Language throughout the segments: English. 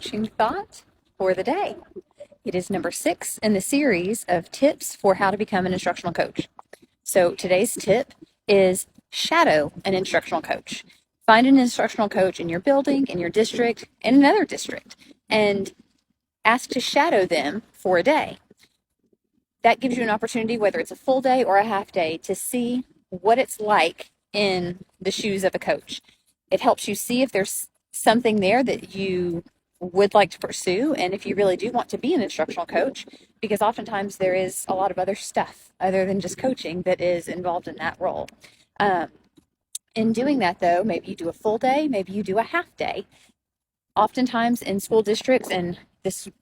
coaching thought for the day. It is number 6 in the series of tips for how to become an instructional coach. So today's tip is shadow an instructional coach. Find an instructional coach in your building, in your district, in another district, and ask to shadow them for a day. That gives you an opportunity, whether it's a full day or a half day, to see what it's like in the shoes of a coach. It helps you see if there's something there that you would like to pursue, and if you really do want to be an instructional coach, because oftentimes there is a lot of other stuff other than just coaching that is involved in that role. In doing that, though, maybe you do a full day, maybe you do a half day. Oftentimes in school districts, and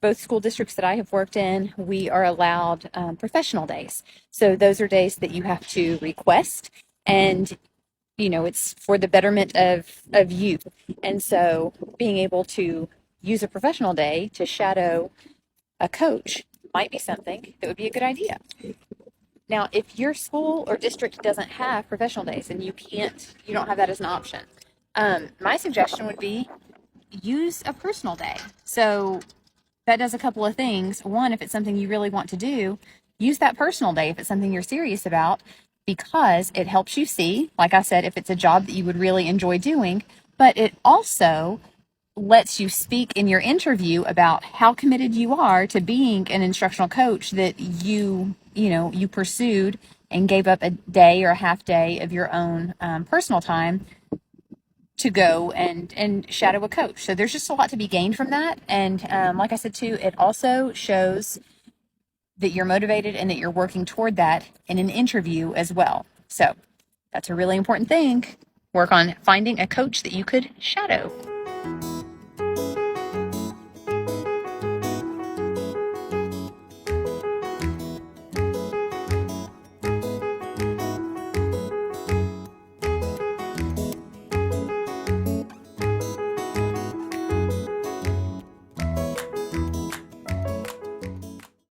both school districts that I have worked in, we are allowed professional days. So those are days that you have to request, and it's for the betterment of you. And so being able to use a professional day to shadow a coach might be something that would be a good idea. Now, if your school or district doesn't have professional days and you don't have that as an option, my suggestion would be use a personal day. So that does a couple of things. One, if it's something you really want to do, use that personal day if it's something you're serious about, because it helps you see, like I said, if it's a job that you would really enjoy doing, but it also lets you speak in your interview about how committed you are to being an instructional coach, that you pursued and gave up a day or a half day of your own personal time to go and shadow a coach. So there's just a lot to be gained from that. And like I said too, it also shows that you're motivated and that you're working toward that in an interview as well. So that's a really important thing. Work on finding a coach that you could shadow.